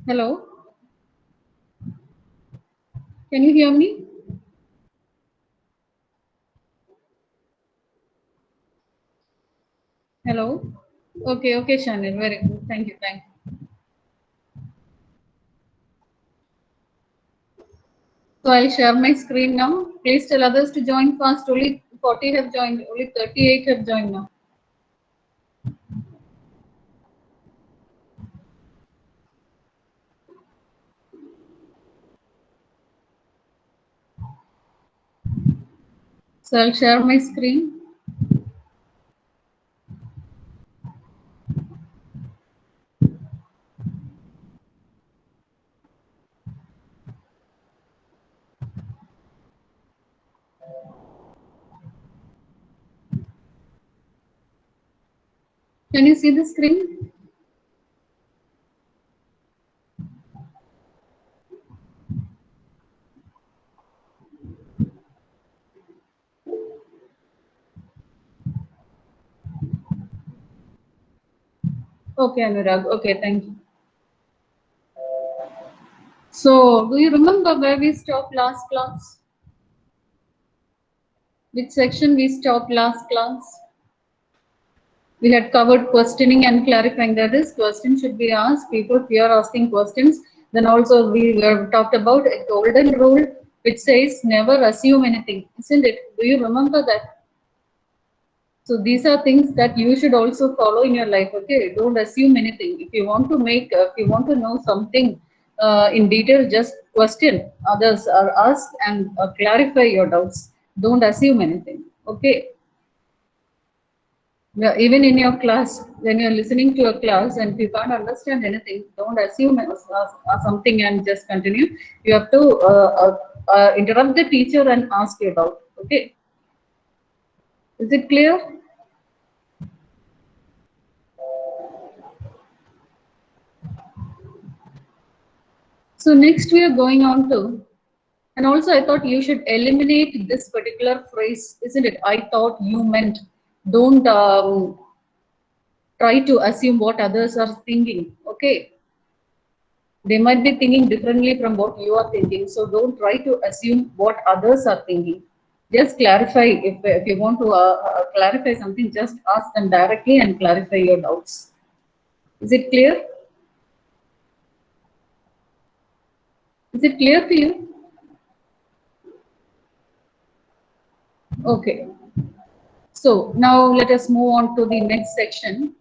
Hello, can you hear me? Hello. Okay, okay, Shanil. Very good. Thank you. Thank you. So I'll share my screen now. Please tell others to join fast. Only 40 have joined. Only 38 have joined now. So I'll share my screen. Can you see the screen? Okay, Anurag. Okay, thank you. So, do you remember where we stopped last class? Which section we stopped last class? We had covered questioning and clarifying. That is, questions should be asked. People fear asking questions. Then also we have talked about a golden rule which says never assume anything, isn't it? Do you remember that? So these are things that you should also follow in your life. Okay, don't assume anything. If you want to if you want to know something in detail, just question others or ask and clarify your doubts. Don't assume anything. Okay. Yeah, even in your class, when you're listening to a class and if you can't understand anything, don't assume something and just continue. You have to interrupt the teacher and ask your doubt. Okay, is it clear? So next we are going on to, and also I thought you should eliminate this particular phrase, isn't it? I thought you meant. Don't try to assume what others are thinking. Okay, they might be thinking differently from what you are thinking. So don't try to assume what others are thinking. Just clarify. If you want to clarify something, just ask them directly and clarify your doubts. Is it clear? Is it clear to you? Okay. So now let us move on to the next section.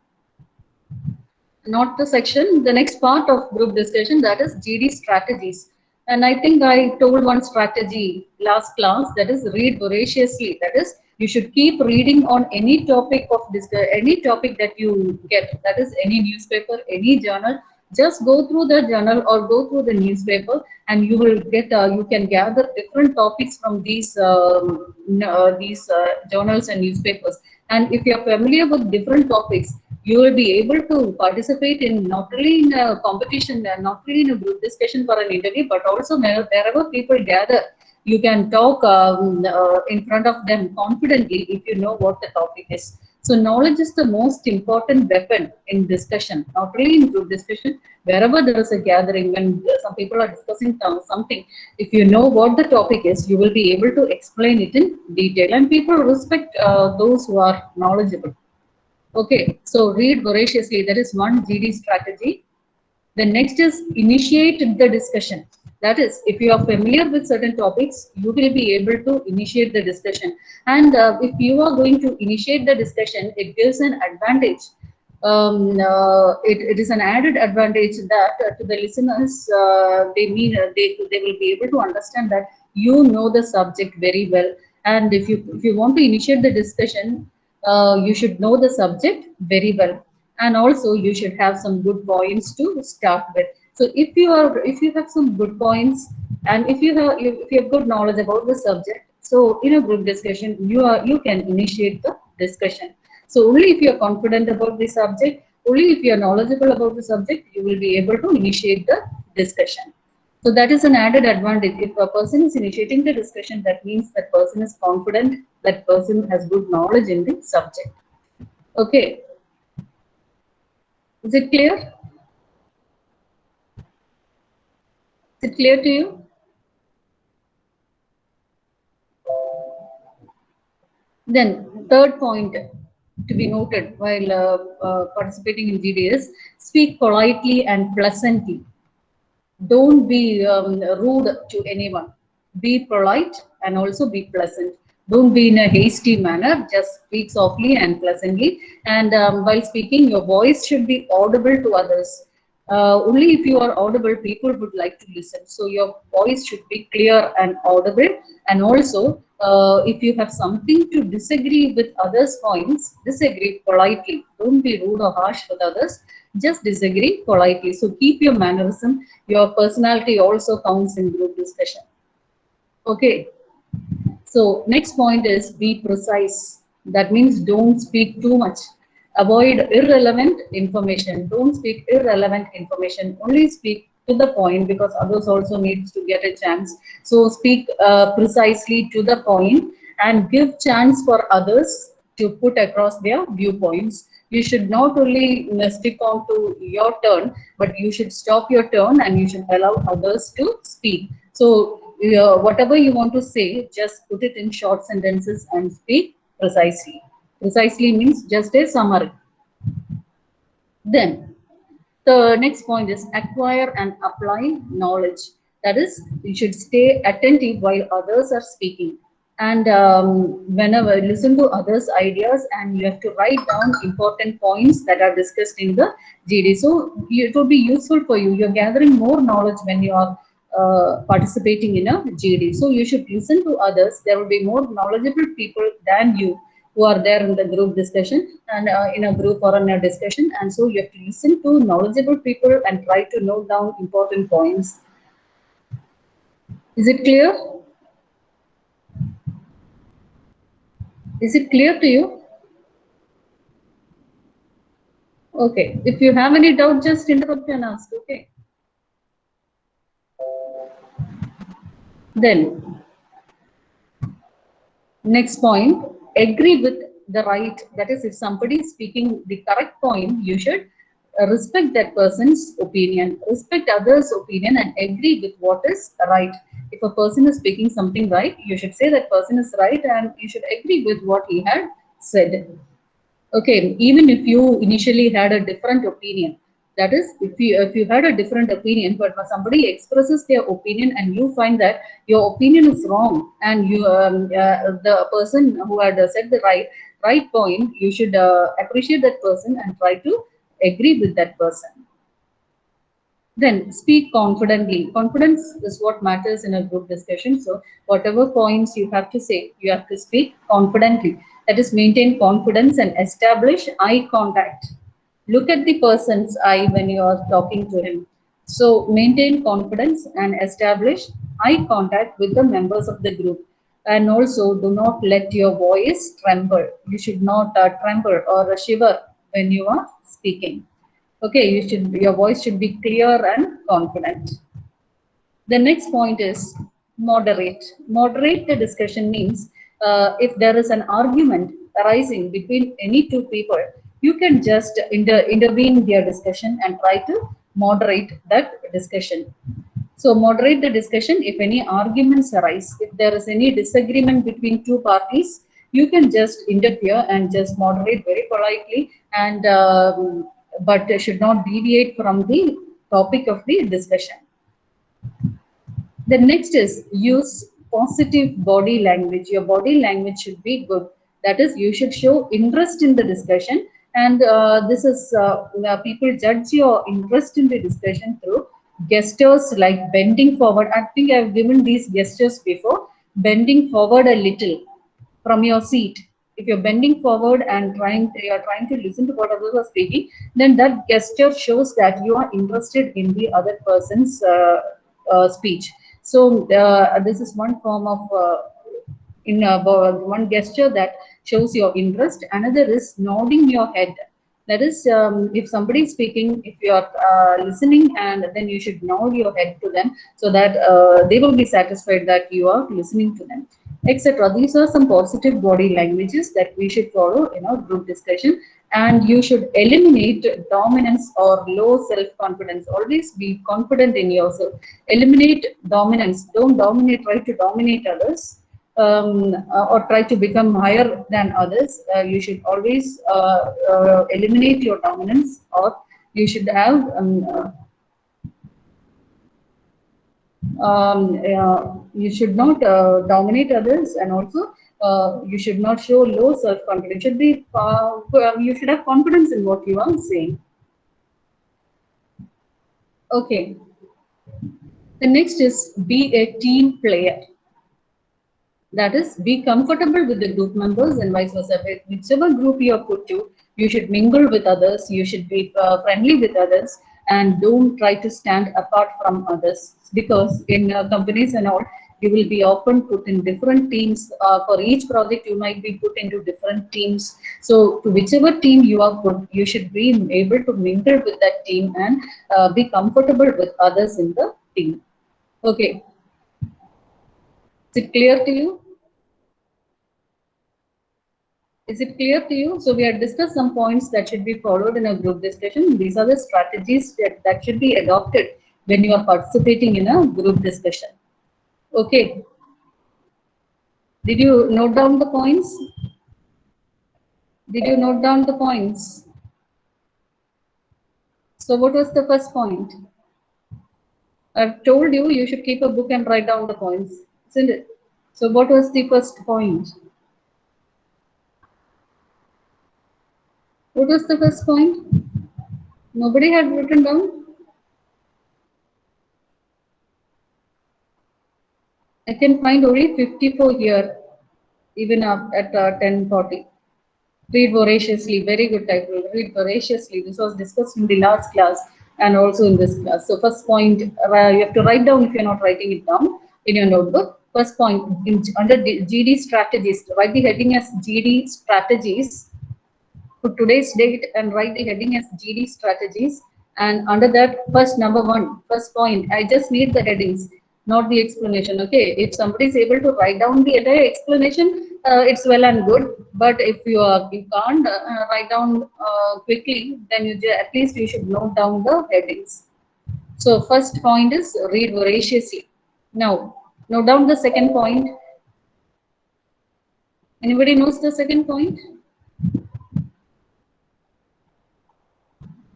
Not the section, the next part of group discussion, that is GD strategies. And I think I told one strategy last class, that is read voraciously. That is, you should keep reading on any topic of any topic that you get. That is any newspaper, any journal. Just go through the journal or go through the newspaper, and you will get you can gather different topics from these journals and newspapers. And if you are familiar with different topics, you will be able to participate in not only in a competition and not only in a group discussion for an interview, but also wherever people gather, you can talk in front of them confidently if you know what the topic is. So knowledge is the most important weapon in discussion, not only in group discussion, wherever there is a gathering, when some people are discussing something, if you know what the topic is, you will be able to explain it in detail, and people respect those who are knowledgeable. Okay, so read voraciously. That is one GD strategy. The next is initiate the discussion. That is, if you are familiar with certain topics, you will be able to initiate the discussion. And if you are going to initiate the discussion, it gives an advantage. It is an added advantage that to the listeners, they will be able to understand that you know the subject very well. And if you want to initiate the discussion, you should know the subject very well, and also you should have some good points to start with. So if you have some good points, and if you have good knowledge about the subject, so in a group discussion you can initiate the discussion. So only if you are confident about the subject, only if you are knowledgeable about the subject, you will be able to initiate the discussion. So that is an added advantage. If a person is initiating the discussion, that means that person is confident, that person has good knowledge in the subject. Okay, is it clear? Is it clear to you? Then, third point to be noted while participating in GD is speak politely and pleasantly. Don't be rude to anyone. Be polite and also be pleasant. Don't be in a hasty manner. Just speak softly and pleasantly. And while speaking, your voice should be audible to others. Only if you are audible, people would like to listen. So your voice should be clear and audible. And also, if you have something to disagree with others' points, disagree politely. Don't be rude or harsh with others. Just disagree politely. So keep your mannerism. Your personality also counts in group discussion. Okay. So next point is be precise. That means don't speak too much. Avoid irrelevant information. Don't speak irrelevant information. Only speak to the point because others also needs to get a chance. So speak precisely to the point and give chance for others to put across their viewpoints. You should not only stick on to your turn, but you should stop your turn and you should allow others to speak. So whatever you want to say, just put it in short sentences and speak precisely. Precisely means just a summary. Then the next point is acquire and apply knowledge. That is, you should stay attentive while others are speaking. And whenever listen to others' ideas, and you have to write down important points that are discussed in the GD. So it will be useful for you. You're gathering more knowledge when you are participating in a GD. So you should listen to others. There will be more knowledgeable people than you who are there in the group discussion and in a group or in a discussion. And so you have to listen to knowledgeable people and try to note down important points. Is it clear? Is it clear to you? Okay. If you have any doubt, just interrupt and ask. Okay. Then next point, agree with the right. That is, if somebody is speaking the correct point, you should respect that person's opinion, respect others' opinion, and agree with what is right. If a person is speaking something right, you should say that person is right and you should agree with what he had said. Okay, even if you initially had a different opinion, that is, if you had a different opinion, but when somebody expresses their opinion and you find that your opinion is wrong, and you the person who had said the right point, you should appreciate that person and try to agree with that person. Then speak confidently. Confidence is what matters in a group discussion. So whatever points you have to say, you have to speak confidently. That is, maintain confidence and establish eye contact. Look at the person's eye when you are talking to him. So maintain confidence and establish eye contact with the members of the group. And also do not let your voice tremble. You should not tremble or shiver when you are speaking. Okay, your voice should be clear and confident. The next point is moderate. Moderate the discussion means if there is an argument arising between any two people, you can just intervene their discussion and try to moderate that discussion. So moderate the discussion if any arguments arise. If there is any disagreement between two parties, you can just interfere and just moderate very politely, and but should not deviate from the topic of the discussion. The next is use positive body language. Your body language should be good. That is, you should show interest in the discussion, and this is people judge your interest in the discussion through gestures like bending forward. I think I've given these gestures before. Bending forward a little from your seat. If you're bending forward and you're trying to listen to what others are speaking, then that gesture shows that you are interested in the other person's speech. So this is one form of one gesture that shows your interest. Another is nodding your head. That is, if somebody is speaking, if you are listening, and then you should nod your head to them so that they will be satisfied that you are listening to them. etc. These are some positive body languages that we should follow in our group discussion. And you should eliminate dominance or low self-confidence. Always be confident in yourself. Eliminate dominance. Don't dominate, try to dominate others. Or try to become higher than others. You should always eliminate your dominance, or you should have you should not dominate others, and also you should not show low self-confidence. Should be you should have confidence in what you are saying. Okay. The next is be a team player. That is, be comfortable with the group members and vice versa. Whichever group you are put to, you should mingle with others, you should be friendly with others, and don't try to stand apart from others. Because in companies and all, you will be often put in different teams. For each project, you might be put into different teams. So, to whichever team you are put, you should be able to mingle with that team and be comfortable with others in the team. Okay. Is it clear to you? Is it clear to you? So we have discussed some points that should be followed in a group discussion. These are the strategies that should be adopted when you are participating in a group discussion. Okay. Did you note down the points? Did you note down the points? So what was the first point? I've told you you should keep a book and write down the points, isn't it? So what was the first point? What was the first point? Nobody had written down? I can find only 54 here, even up at 10:40. Read voraciously, very good title. Read voraciously. This was discussed in the last class and also in this class. So first point, you have to write down if you're not writing it down in your notebook. First point, under GD strategies, write the heading as GD strategies for today's date and write the heading as GD strategies. And under that, first point, I just need the headings, not the explanation. Okay, if somebody is able to write down the entire explanation, it's well and good. But if you can't write down quickly, then at least you should note down the headings. So first point is read voraciously. Now, note down the second point. Anybody knows the second point?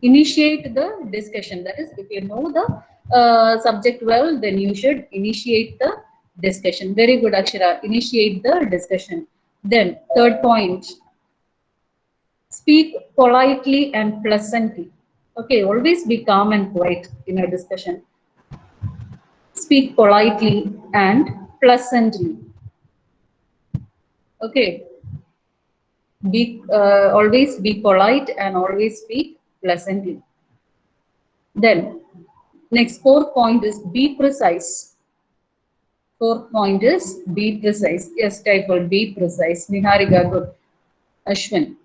Initiate the discussion. That is, if you know the subject well, then you should initiate the discussion. Very good, Akshara. Initiate the discussion. Then third point, speak politely and pleasantly. Okay, always be calm and quiet in a discussion. Speak politely and pleasantly. Okay, always be polite and always speak pleasantly. Then next, fourth point is be precise. Fourth point is be precise. Yes, title, be precise. Niharika, good. Ashwin,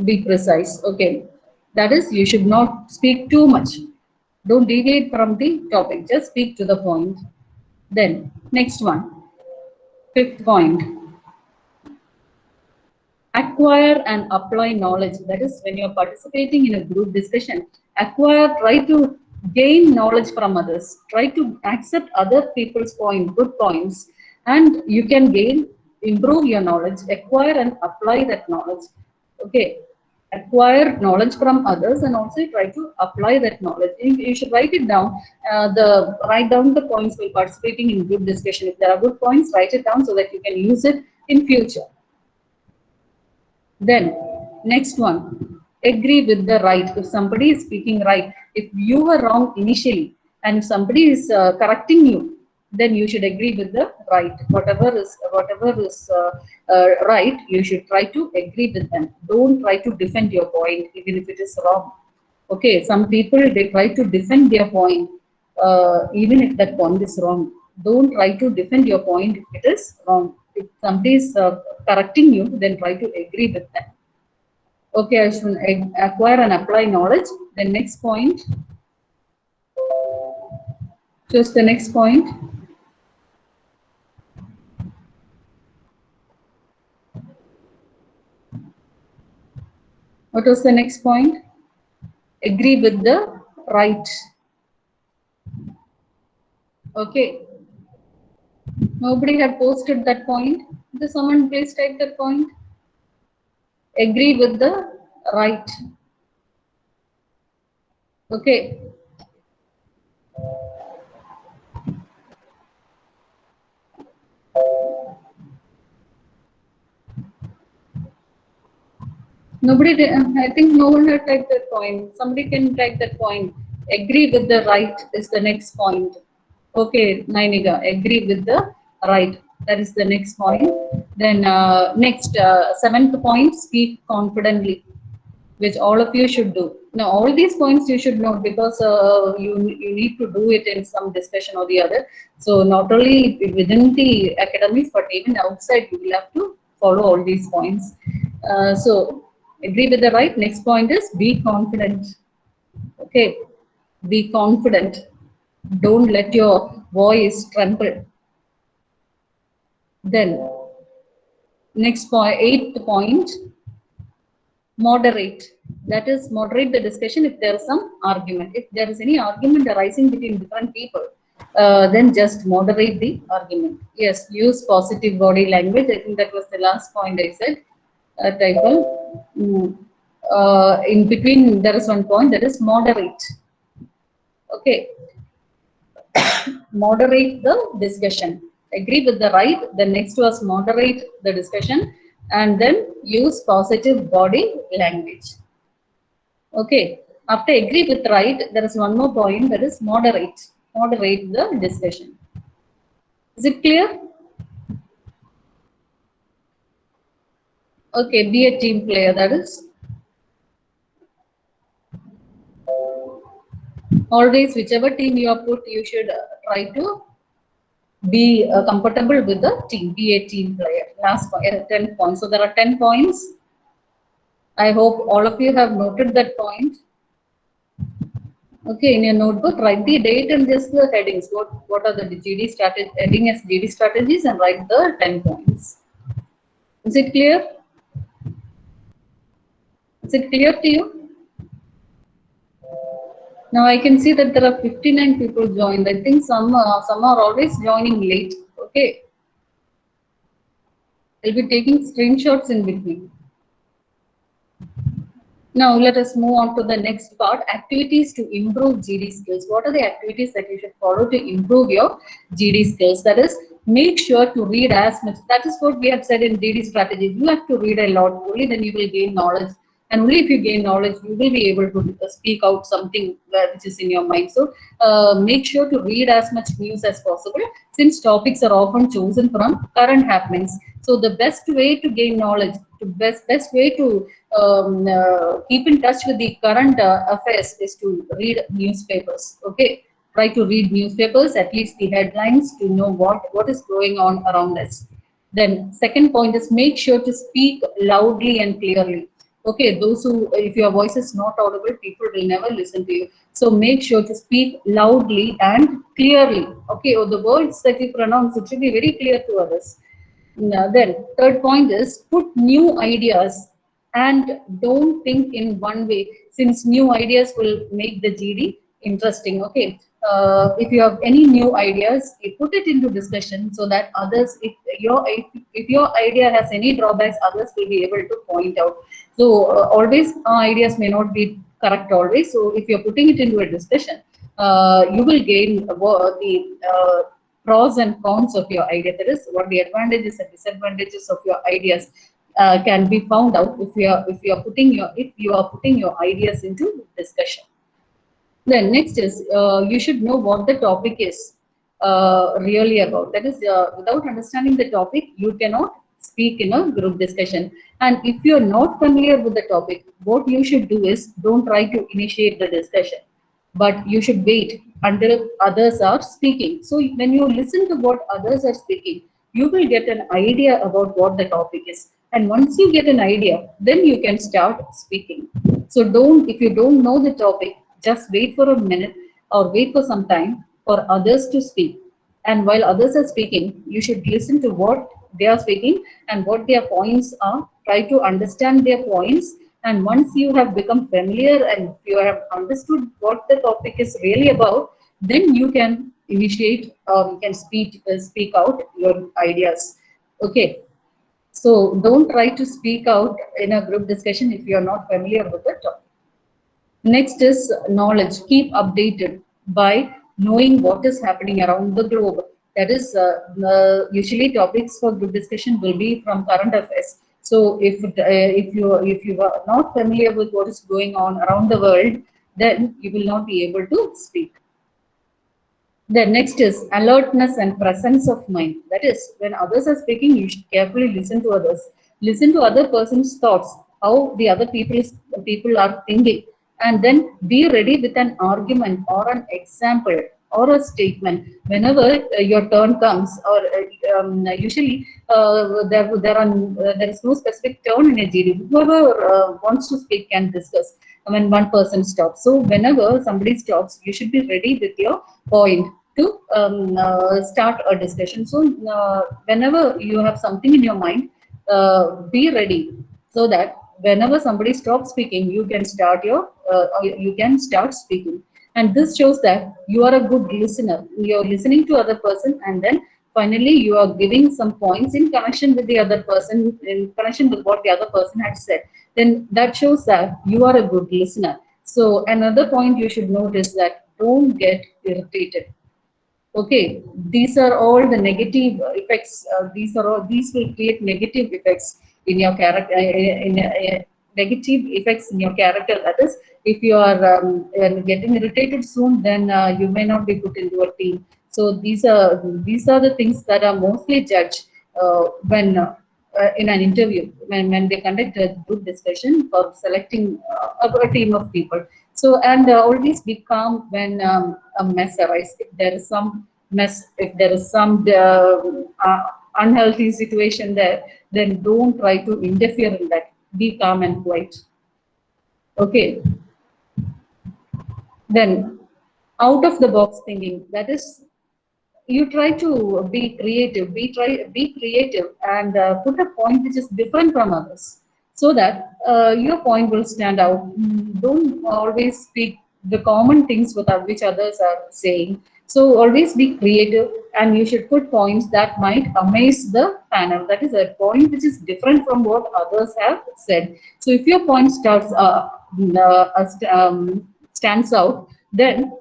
be precise. Okay. That is, you should not speak too much. Don't deviate from the topic. Just speak to the point. Then, next one. Fifth point. Acquire and apply knowledge. That is, when you're participating in a group discussion, try to gain knowledge from others. Try to accept other people's good points, and you can improve your knowledge, acquire and apply that knowledge. Okay. Acquire knowledge from others and also try to apply that knowledge. You should write it down. Write down the points while participating in group discussion. If there are good points, write it down so that you can use it in future. Then, next one, agree with the right. If somebody is speaking right, if you were wrong initially and somebody is correcting you, then you should agree with the right. Whatever is right, you should try to agree with them. Don't try to defend your point even if it is wrong. Okay, some people, they try to defend their point even if that point is wrong. Don't try to defend your point if it is wrong. If somebody is correcting you, then try to agree with them. Okay, Ashwin, acquire and apply knowledge. The next point. Just the next point. What was the next point? Agree with the right. Okay. Nobody had posted that point. Does someone please type that point? Agree with the right. Okay. Nobody did, I think no one had typed that point. Somebody can type that point. Agree with the right is the next point. Okay, Nainiga, agree with the right. That is the next point. Then next, seventh point, speak confidently, which all of you should do. Now, all these points you should know because you need to do it in some discussion or the other. So, not only within the academics, but even outside, you will have to follow all these points. So, agree with the right. Next point is be confident. Okay, be confident. Don't let your voice tremble. Then, next point, eighth point, moderate. That is, moderate the discussion if there is some argument. If there is any argument arising between different people, then just moderate the argument. Yes, use positive body language. I think that was the last point I said. Typal. In between, there is one point that is moderate. Okay, moderate the discussion. Agree with the right. The next was moderate the discussion, and then use positive body language. Okay. After agree with right, there is one more point that is moderate. Moderate the discussion. Is it clear? Okay. Be a team player. That is always whichever team you are put, you should try to be comfortable with the team. Be a team player. Last point, 10 points. So there are 10 points. I hope all of you have noted that point. Okay, in your notebook, write the date and just the headings. What are the GD strategy heading as GD strategies and write the 10 points. Is it clear? Is it clear to you? Now I can see that there are 59 people joined. I think some are always joining late. Okay, I'll be taking screenshots in between. Now let us move on to the next part, activities to improve GD skills. What are the activities that you should follow to improve your GD skills? That is, make sure to read as much. That is what we have said in GD strategies. You have to read a lot, only then you will gain knowledge. And only if you gain knowledge, you will be able to speak out something which is in your mind. So make sure to read as much news as possible, since topics are often chosen from current happenings. So the best way to gain knowledge, the best way to keep in touch with the current affairs is to read newspapers. Okay, try to read newspapers, at least the headlines, to know what is going on around us. Then second point is make sure to speak loudly and clearly. Okay, those who, if your voice is not audible, people will never listen to you. So make sure to speak loudly and clearly. Okay, or the words that you pronounce, it should be very clear to others. Now, then, third point is put new ideas and don't think in one way, since new ideas will make the GD interesting. Okay, if you have any new ideas, you put it into discussion so that others, if your idea has any drawbacks, others will be able to point out. So always ideas may not be correct always. So if you're putting it into a discussion, you will gain the pros and cons of your idea. That is, what the advantages and disadvantages of your ideas can be found out if you are putting your ideas into discussion. Then next is you should know what the topic is really about. That is, without understanding the topic, you cannot speak in a group discussion. And if you are not familiar with the topic, what you should do is don't try to initiate the discussion, but you should wait until others are speaking. So when you listen to what others are speaking, you will get an idea about what the topic is. And once you get an idea, then you can start speaking. So if you don't know the topic, just wait for a minute or wait for some time for others to speak. And while others are speaking, you should listen to what they are speaking and what their points are. Try to understand their points And once you have become familiar and you have understood what the topic is really about, then you can initiate or you can speak out your ideas. Okay. So don't try to speak out in a group discussion if you are not familiar with the topic. Next is knowledge. Keep updated by knowing what is happening around the globe. That is, usually topics for group discussion will be from current affairs. So if you are not familiar with what is going on around the world, then you will not be able to speak. The next is alertness and presence of mind. That is, when others are speaking, you should carefully listen to others. Listen to other person's thoughts, how the other people are thinking, and then be ready with an argument or an example or a statement whenever your turn comes. Or usually there is no specific turn in a GD. Whoever wants to speak can discuss when one person stops. So whenever somebody stops, you should be ready with your point to start a discussion. So whenever you have something in your mind, be ready so that whenever somebody stops speaking, you can start speaking. And this shows that you are a good listener. You're listening to other person, and then finally you are giving some points in connection with the other person, in connection with what the other person had said. Then that shows that you are a good listener. So another point you should note is that don't get irritated. Okay, these are all the negative effects. These will create negative effects in your character. Negative effects in your character. That is, if you are getting irritated soon, then you may not be put into a team. So these are the things that are mostly judged when in an interview, when they conduct a group discussion for selecting a team of people. So, and always be calm when a mess arises. If there is some mess, if there is some unhealthy situation there, then don't try to interfere in that. Be calm and quiet. Okay. Then, out of the box thinking. That is, you try to be creative and put a point which is different from others, so that your point will stand out. Don't always speak the common things which others are saying. So always be creative, and you should put points that might amaze the panel. That is a point which is different from what others have said. So if your point stands out, then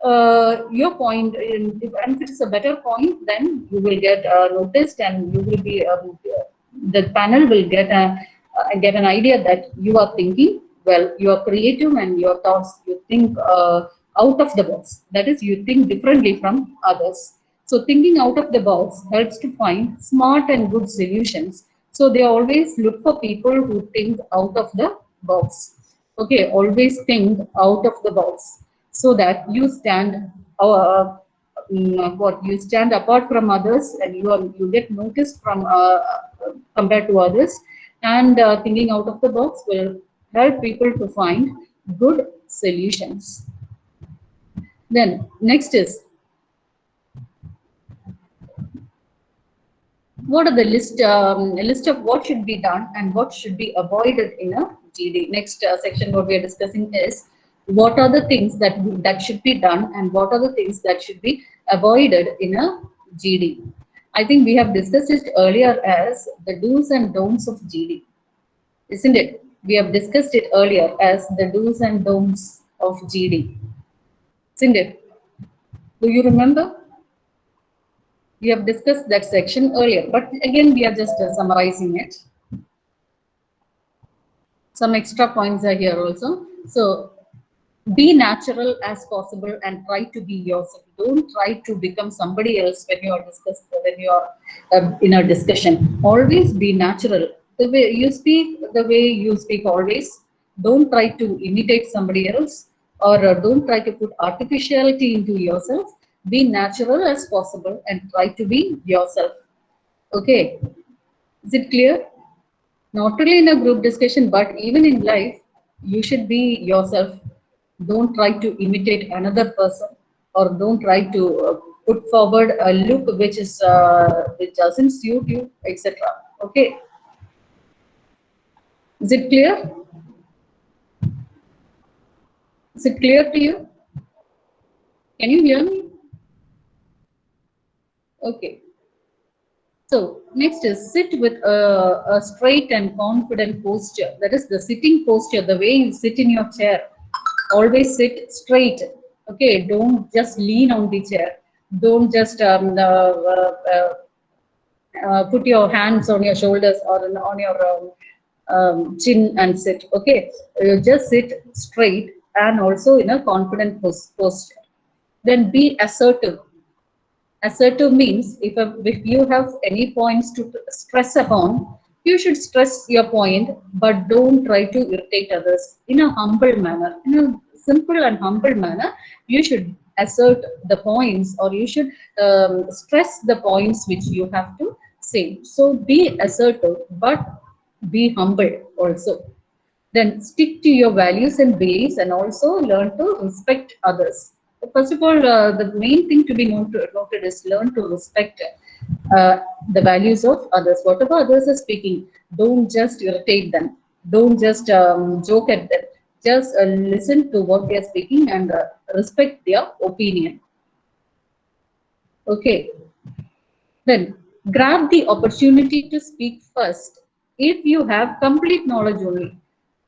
your point, and if it's a better point, then you will get noticed, and you will be the panel will get an idea that you are thinking well, you are creative, and your thoughts, you think out of the box. That is, you think differently from others. So thinking out of the box helps to find smart and good solutions. So they always look for people who think out of the box. Okay, always think out of the box, so that you stand what you stand apart from others, and you get noticed from compared to others. And thinking out of the box will help people to find good solutions. Then next is, what are the list of what should be done and what should be avoided in a GD. Next section what we are discussing is, what are the things that should be done and what are the things that should be avoided in a GD. I think we have discussed it earlier as the do's and don'ts of GD, isn't it? We have discussed it earlier as the do's and don'ts of GD, isn't it? Do you remember? We have discussed that section earlier, but again, we are just summarizing it. Some extra points are here also. So, be natural as possible and try to be yourself. Don't try to become somebody else when you are in a discussion. Always be natural. The way you speak always. Don't try to imitate somebody else, or don't try to put artificiality into yourself. Be natural as possible and try to be yourself. Okay, is it clear? Not only in a group discussion, but even in life, you should be yourself. Don't try to imitate another person, or don't try to put forward a look which doesn't suit you, etc. Okay, is it clear? Is it clear to you? Can you hear me? Okay. So next is sit with a straight and confident posture. That is the sitting posture, the way you sit in your chair. Always sit straight. Okay, don't just lean on the chair. Don't just put your hands on your shoulders or on your chin and sit. Okay, you just sit straight and also in a confident posture. Then be assertive. Assertive means if you have any points to stress upon, you should stress your point, but don't try to irritate others in a humble manner. In a simple and humble manner, you should assert the points or you should stress the points which you have to say. So be assertive, but be humble also. Then stick to your values and beliefs and also learn to respect others. First of all, the main thing to be noted is learn to respect the values of others. Whatever others are speaking, don't just irritate them. Don't just joke at them. Just listen to what they are speaking and respect their opinion. Okay. Then grab the opportunity to speak first if you have complete knowledge only.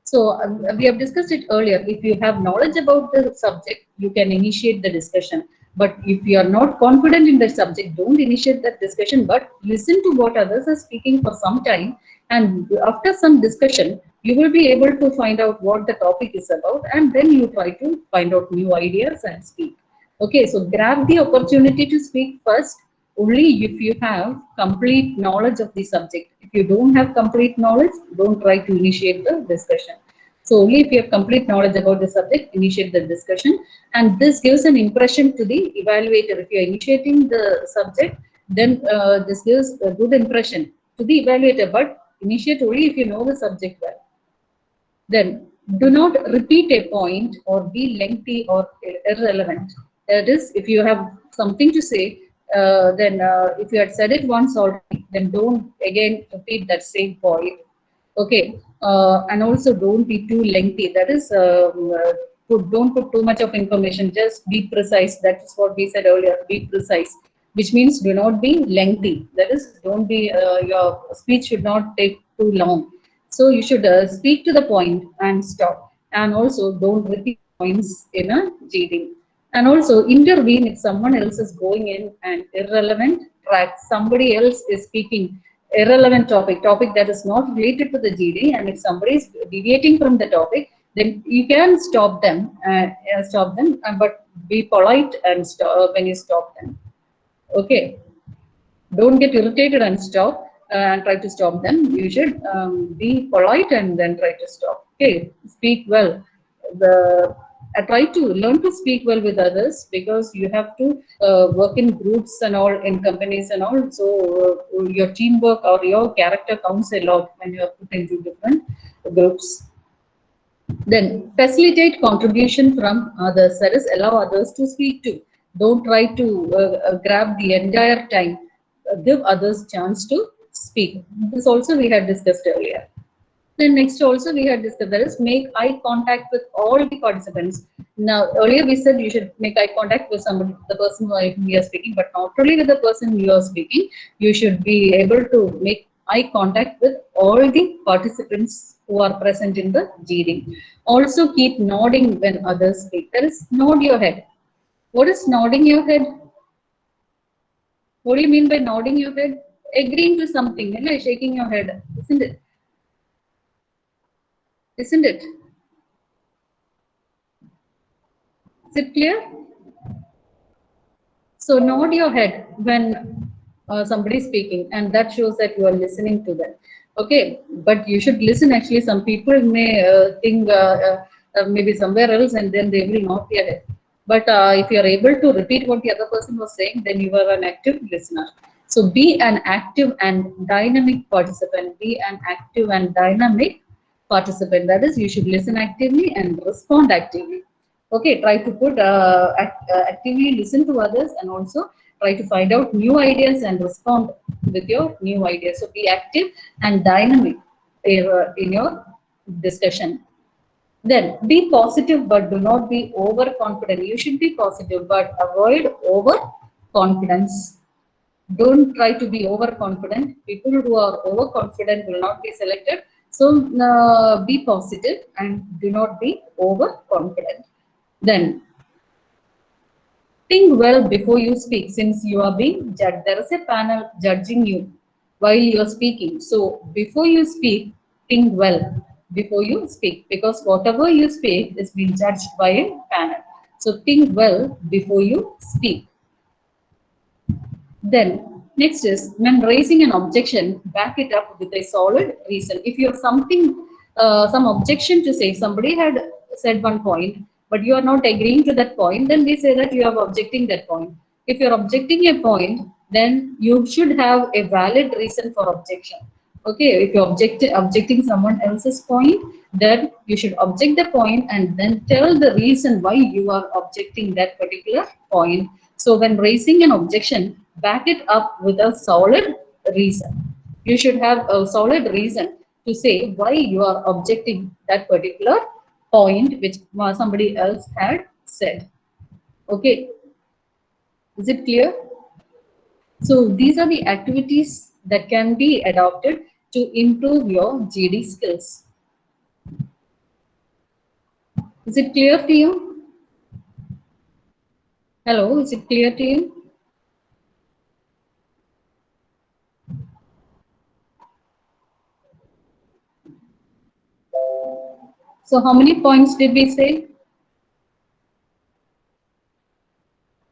So we have discussed it earlier. If you have knowledge about the subject, you can initiate the discussion. But if you are not confident in the subject, don't initiate that discussion, but listen to what others are speaking for some time. And after some discussion, you will be able to find out what the topic is about. And then you try to find out new ideas and speak. Okay, so grab the opportunity to speak first only if you have complete knowledge of the subject. If you don't have complete knowledge, don't try to initiate the discussion. So only if you have complete knowledge about the subject, initiate the discussion. And this gives an impression to the evaluator. If you are initiating the subject, then this gives a good impression to the evaluator. But initiate only if you know the subject well. Then do not repeat a point or be lengthy or irrelevant. That is, if you have something to say, then if you had said it once already, then don't again repeat that same point. Okay, and also don't be too lengthy. That is, don't put too much of information. Just be precise. That is what we said earlier. Be precise, which means do not be lengthy. That is, don't be your speech should not take too long. So you should speak to the point and stop. And also don't repeat points in a GD. And also intervene if someone else is going in an irrelevant track. Somebody else is speaking irrelevant topic that is not related to the GD. And if somebody is deviating from the topic, then you can stop them, but be polite and stop when you stop them. Okay. Don't get irritated and stop and try to stop them. You should be polite and then try to stop. Okay, speak well. Try to learn to speak well with others because you have to work in groups and all, in companies and all. So your teamwork or your character counts a lot when you are put into different groups. Then facilitate contribution from others. That is, allow others to speak to. Don't try to grab the entire time. Give others chance to speak. This also we had discussed earlier. Then next also we had discussed, that is, make eye contact with all the participants. Now earlier we said you should make eye contact with somebody, the person who you are speaking, but not only with the person you are speaking, you should be able to make eye contact with all the participants who are present in the GD. Also keep nodding when others speak. That is, nod your head. What is nodding your head? What do you mean by nodding your head? Agreeing to something, like shaking your head, isn't it? Isn't it? Is it clear? So nod your head when somebody is speaking, and that shows that you are listening to them. Okay, but you should listen. Actually, some people may think maybe somewhere else, and then they will nod their head. But if you are able to repeat what the other person was saying, then you are an active listener. So be an active and dynamic participant. Be an active and dynamic participant. That is, you should listen actively and respond actively. Okay, try to put actively listen to others and also try to find out new ideas and respond with your new ideas. So be active and dynamic in your discussion. Then be positive but do not be overconfident. You should be positive but avoid overconfidence. Don't try to be overconfident. People who are overconfident will not be selected. So be positive and do not be overconfident. Then think well before you speak since you are being judged. There is a panel judging you while you are speaking. So before you speak, think well before you speak because whatever you speak is being judged by a panel. So think well before you speak. Then, next is when raising an objection, back it up with a solid reason. If you have something, some objection to say, somebody had said one point, but you are not agreeing to that point, then we say that you are objecting that point. If you are objecting a point, then you should have a valid reason for objection. Okay, if you're objecting someone else's point, then you should object the point and then tell the reason why you are objecting that particular point. So when raising an objection, back it up with a solid reason. You should have a solid reason to say why you are objecting that particular point which somebody else had said. Okay, is it clear? So these are the activities that can be adopted to improve your GD skills. Is it clear to you? Hello, is it clear to you? So how many points did we say?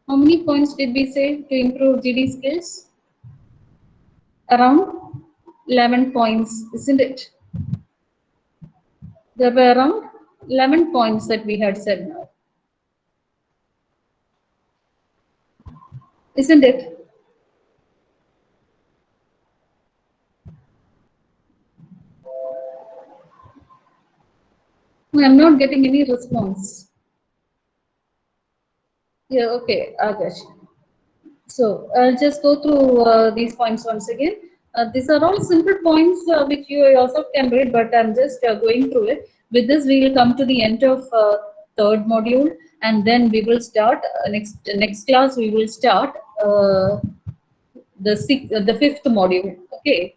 How many points did we say to improve GD skills? Around 11 points, isn't it? There were around 11 points that we had said now, isn't it? I'm not getting any response. Yeah, okay, Akash. So I'll just go through these points once again. These are all simple points which you yourself can read, but I'm just going through it. With this, we will come to the end of third module, and then we will start next class. We will start the fifth module. Okay,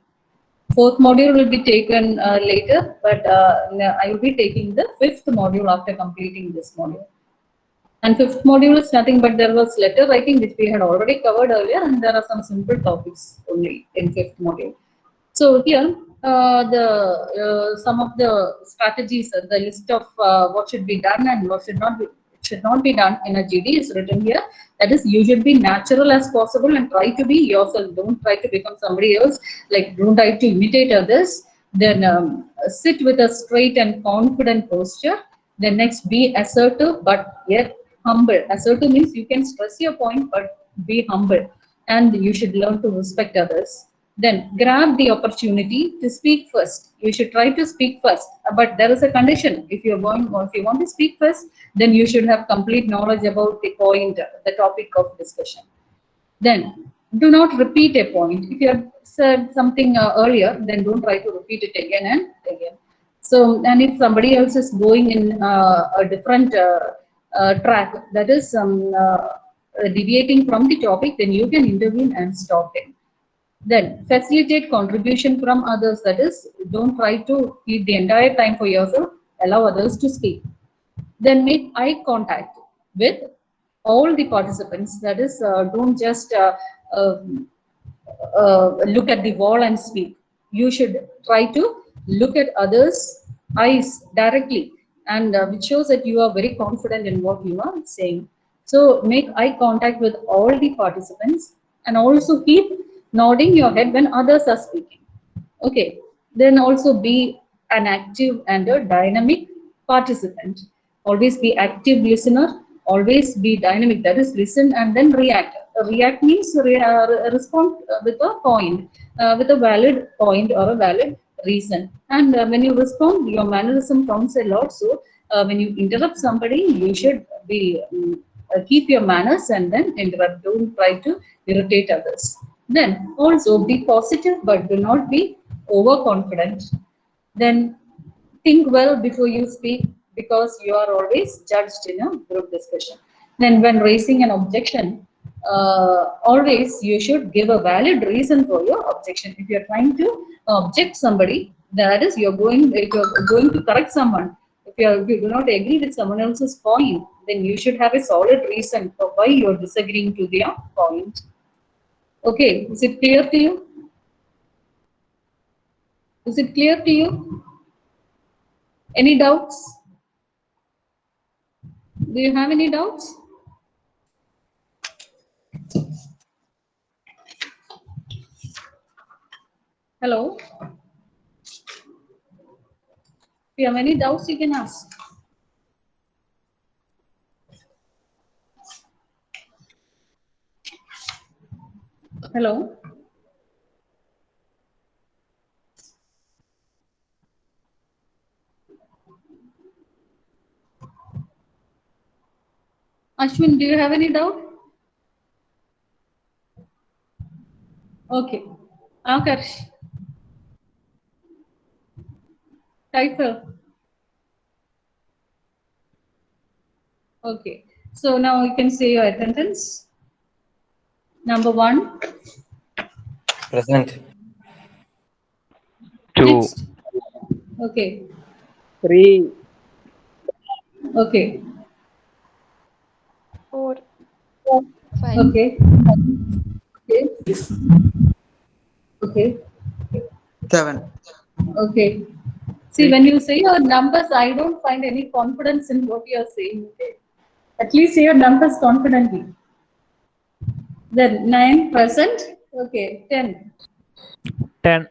fourth module will be taken later, but I will be taking the fifth module after completing this module. And fifth module is nothing but there was letter writing which we had already covered earlier, and there are some simple topics only in fifth module. So here, the some of the strategies, the list of what should be done and what should not be done in a GD is written here. That is, you should be natural as possible and try to be yourself. Don't try to become somebody else. Like, don't try to imitate others. Then sit with a straight and confident posture. Then next, be assertive but yet humble. Assertive means you can stress your point but be humble, and you should learn to respect others. Then grab the opportunity to speak first. You should try to speak first, but there is a condition. If you want to speak first, then you should have complete knowledge about the point, the topic of discussion. Then do not repeat a point. If you have said something earlier, then don't try to repeat it again and again. So, and if somebody else is going in a different track, that is deviating from the topic, then you can intervene and stop it. Then facilitate contribution from others. That is, don't try to keep the entire time for yourself. Allow others to speak. Then make eye contact with all the participants. That is, don't just look at the wall and speak. You should try to look at others' eyes directly, and which shows that you are very confident in what you are saying. So make eye contact with all the participants and also keep nodding your head when others are speaking. Okay, then also be an active and a dynamic participant. Always be active listener, always be dynamic, that is listen and then react. React means respond with a point, with a valid point or a valid reason. And when you respond, your mannerism counts a lot. So when you interrupt somebody, you should be keep your manners and then interrupt. Don't try to irritate others. Then also be positive, but do not be overconfident. Then think well before you speak, because you are always judged in a group discussion. Then when raising an objection, always you should give a valid reason for your objection. If you're trying to object somebody, that is, if you're going to correct someone, if you do not agree with someone else's point, then you should have a solid reason for why you're disagreeing to their point. Okay, is it clear to you? Is it clear to you? Any doubts? Do you have any doubts? Hello? If you have any doubts, you can ask. Hello? Ashwin, do you have any doubt? Okay. Akash. Typer. Okay. So now you can say your attendance. Number 1. Present. 2. Next. Okay. 3. Okay. 4. 5. Okay. Okay. Okay. 7. Okay. See, when you say your numbers, I don't find any confidence in what you are saying. Okay. At least say your numbers confidently. Then 9%. Okay. 10. 10.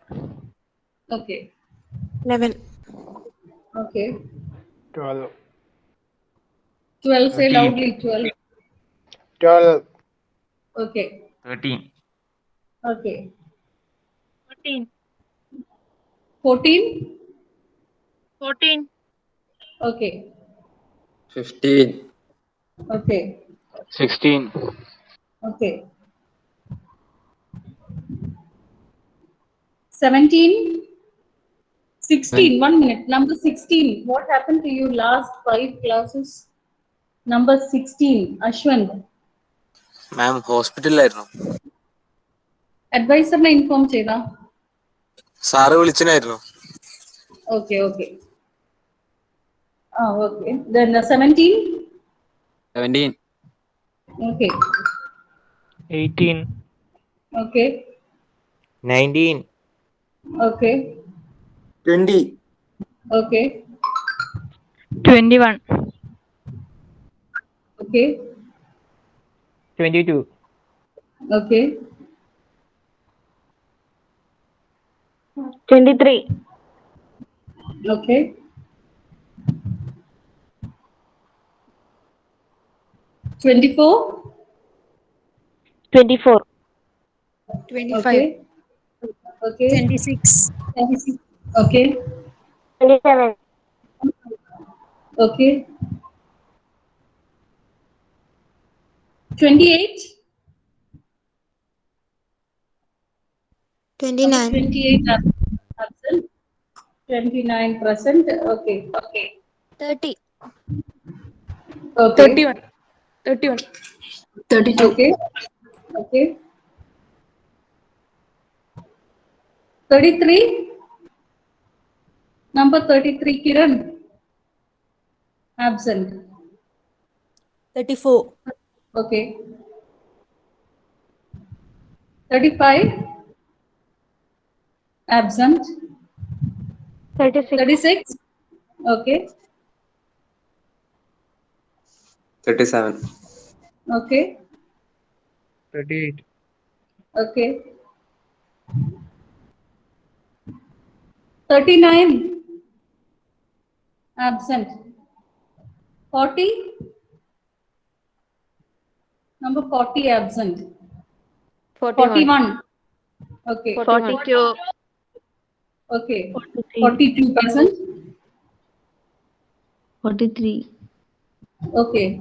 Okay. 11. Okay. 12. 12. Say 13. loudly. 12. 12. Okay. 13. Okay. 14. 14. 14. Okay. 15. Okay. 16. Okay. 17. 16. 1 minute. Number 16. What happened to you last 5 classes? Number 16. Ashwin. Ma'am, hospital. Advisor ne inform cheyda. Sara vilichinayirunnu. Okay. Okay. Okay. Then 17. 17. Okay. 18. Okay. 19. Okay. 20. Okay. 21. Okay. 22. Okay. 23. Okay. 24. 24. 25. Okay. Okay. 26. Okay. 27. Okay. 28. 29. 28 absent. 29%. Okay. Okay. 30. Okay. 31. 31. 32. Okay. Okay. 33. Number 33, Kiran. Absent. 34. Okay. 35. Absent. 36. 36. Okay. 37. Okay. 38. Okay. 39. Absent. 40. Number 40 absent. 41. Okay. 42. Okay. 43. 42%. 43. Okay.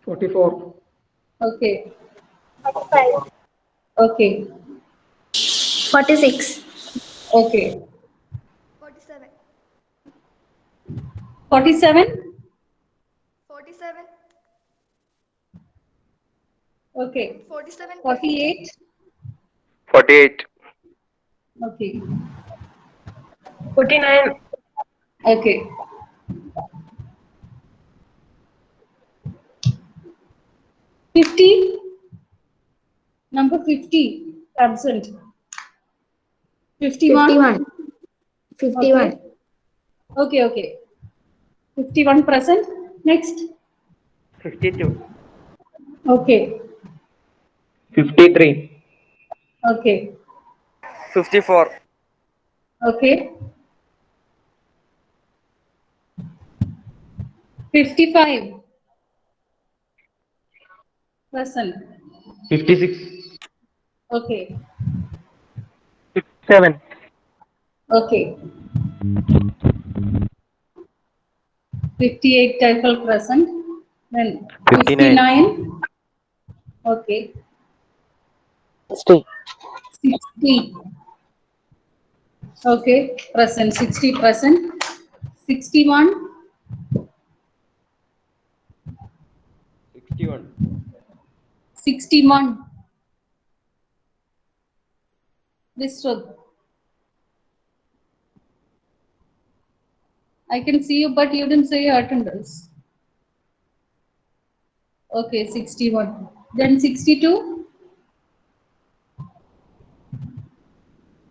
44. Okay. 45. Okay. 46. Okay. 47. 47. 47. Okay. 47. 48. 48. Okay. 49. Okay. 50. Number 50. Absent. 51. 51. Okay. Okay. 51 present. Next. 52. Okay. 53. Okay. 54. Okay. 55 present. 56. Okay. 7. Okay. 58 typal present. Then 59. Okay. 60. 60. Okay. Present. 60 present. 61. 61. 61. This truth. I can see you, but you didn't say your attendance. Okay, 61. Then 62.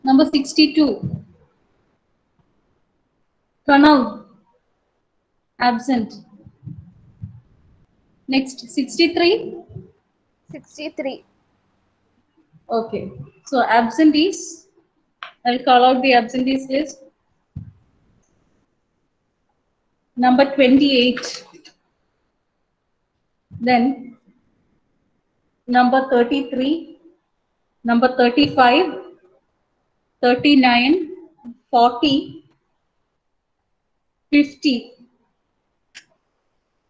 Number 62. Pranav. Absent. Next, 63. 63. Okay. So absentees. I'll call out the absentees list. Number 28. Then number 33. Number 35. 39. 40. 50.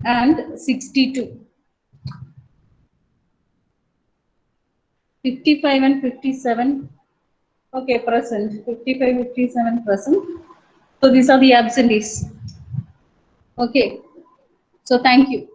And 62. 55 and 57. Okay, present. 55, 57 present. So these are the absentees. Okay. So thank you.